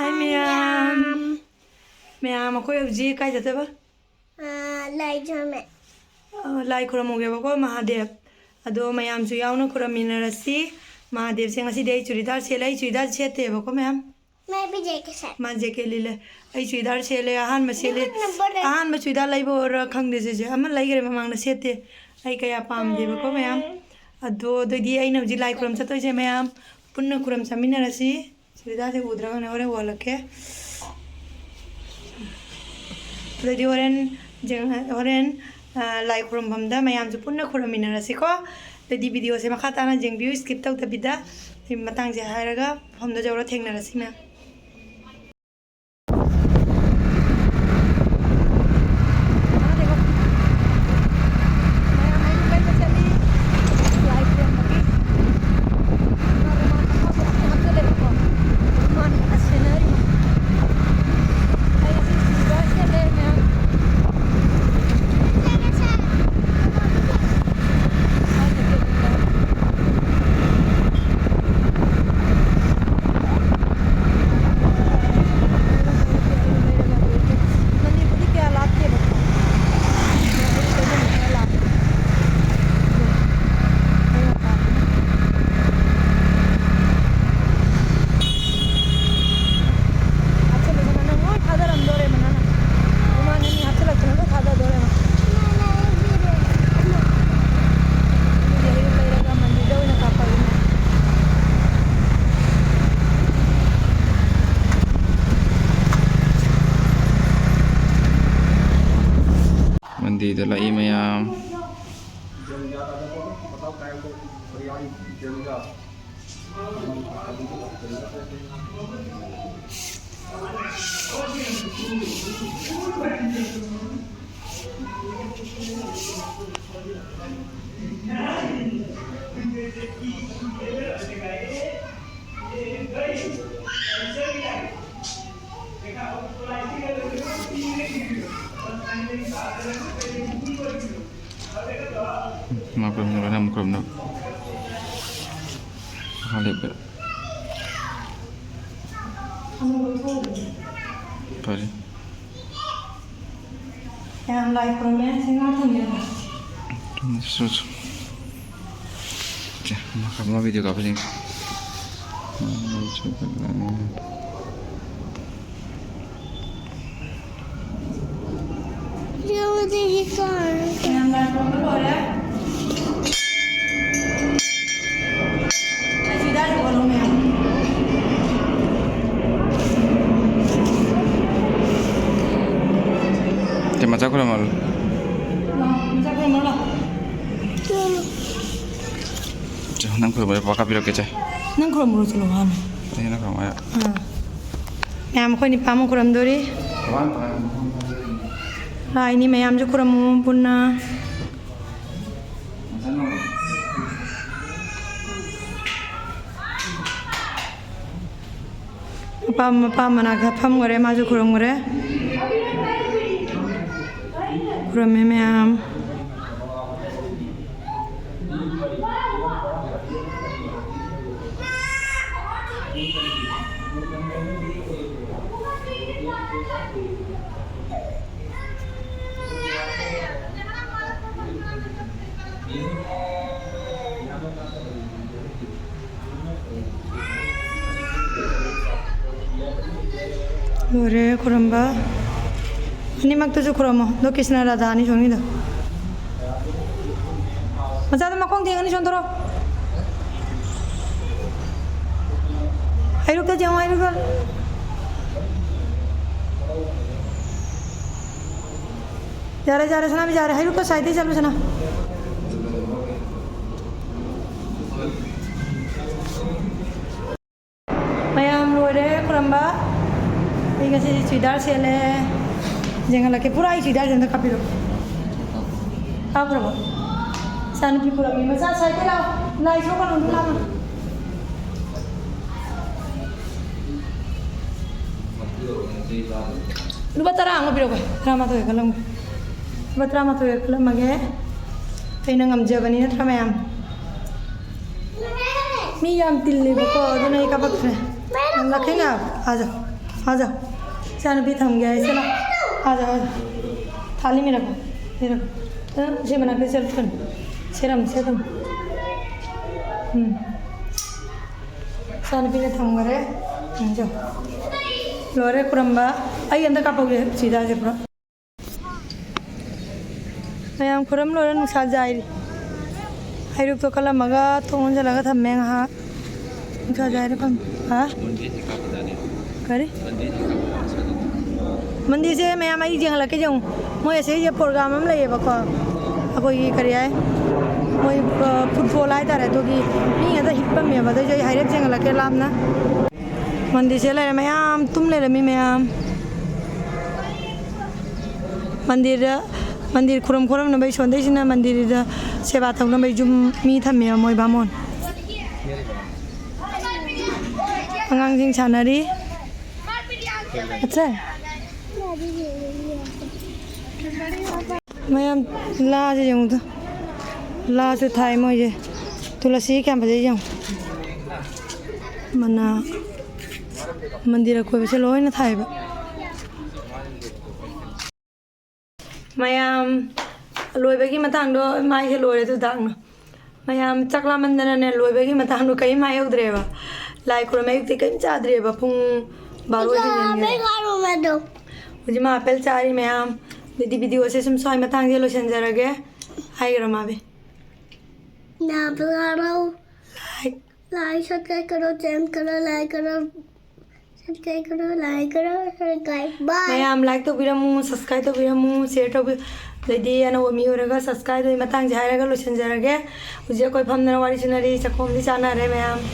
Hi ma'am. Ma'am, ako yung G kay jate ba? Lai jame. Lai khuramoge ba ko Mahadev. Ado ma'am su yauna khuraminarasi. Mahadev sing asi dei churidar selai churidar chete ba ko ma'am. मैं भी जेके साथ Ma jeke lile. Ai churidar sele ahan ma sele. Ahan ma churidar lai bo ra khang de je. Aman lai gare mamang na sete. Ai kaya pam de ba ko ma'am. Ado do di ai na ji lai khuram chato je ma'am. Punna khuram saminarasi. Churidar se udra na ore wala ke. Jadi orang like from bamda, mayam tu pun nak kurang minat rasi ko. Jadi video saya makan tanah jeng view skip tau tapi dah. Di matang je hari raga, hamda jauh orang tengah rasi mah. Mandi adalah mayam. Makrum nak. Halip ber. Pari. Yang like kurangnya saya nggak punya. Sus. Okay, makrum video apa sih? जो देखी कौन Yang like kurang boleh. Churidar bolong ma'am. Macam aku ramal. Macam kurang boleh. Jangan aku boleh pakai pilot kecah. Nang kurang boleh celuhan. Ini nak kamu ya. Ma'am ko ni pamu kurang dori. Lah ini ma'am jo kurang punna. Pam mana pam ngore maju kurang ngore. Kurang ma'am. Lore kuramba. Ini mak tujuh kurama. Do kisna rada ni shoni dah. Macam tu makong tiang ni shondoro. Ayo ke jangan ayo ke. Jare sana भी जा रहे हैं रुको side ही चलो sana mayam lore kuramba ini kasi churidar sele jangan lagi pura i churidar jangan kapiro apa bro sana pi pura mi masa side lao lai so kan undu lama lu batara ang piro ko drama to kalam Batrama tu ya kalau mage, kaina ngam jawani na trama yam. Mi yam tilli bako, do nahi kapak re. Ang lakhe nga, aja. आ जाओ चान भी थम गया है चलो आ जाओ थाली में रखो ये रखो से बना के चल फिर सेरम से तुम चान भी ने थम गए जाओ लोरे कुरम्बा आई अंदर का पोगे सीधा से पूरा मैं खुरम लोरे नुसा जाए आई रुक तो कल मगा तो उनसे लगा था मैं हाँ नुसा जाए रे कम हाँ करे मंदिर से मैं आई जंग लगे जाऊँ मैं ऐसे ही प्रोग्राम में लगे बको अको ये करे आए मैं फुटबॉल आए तारे तो कि नहीं है तो हिप्पम में बता जो हाईरेक जंग लगे लाम ना मंदिर से ले मैं आम तुम ले रही मैं आम मंदिर खुरम खुरम न भाई सोंदे सिना मंदिर सेवा तौना भाई जुम मी थमे मोय बामोन अंगांग सानरी अच्छा मैं ला से जाऊँ तो ला से थाई मुझे तुलसी क्या बजे जाऊँ मना मंदिर कोई वैसे लोग ना थाई मैम लोबगी मतंगो माई से लोरे तो दांग मैम चकला मंदन ने लोबगी मतंगो कई माई उधरेब लाई कुर मैं युक्ति कई चादरेब पुंग बारो मैं मुझे माँ पेल चारी मैम दीदी वीडियो से सुम सोई मतंग लो संजरगे हाई रमा बे ना बुलाओ लाइक सब्सक्राइब करो चैनल करो लाइक करो सब्सक्राइब करो लाइक करो बाय मैम लाइक तो बिरमु सब्सक्राइब तो बिरमु शेयर तो दीदी अना वो मी होरगा सब्सक्राइब तो मतंग जायरगा लो संजरगे मुझे कोई फमना वाली सुनरी चकोम दी चाना रे मैम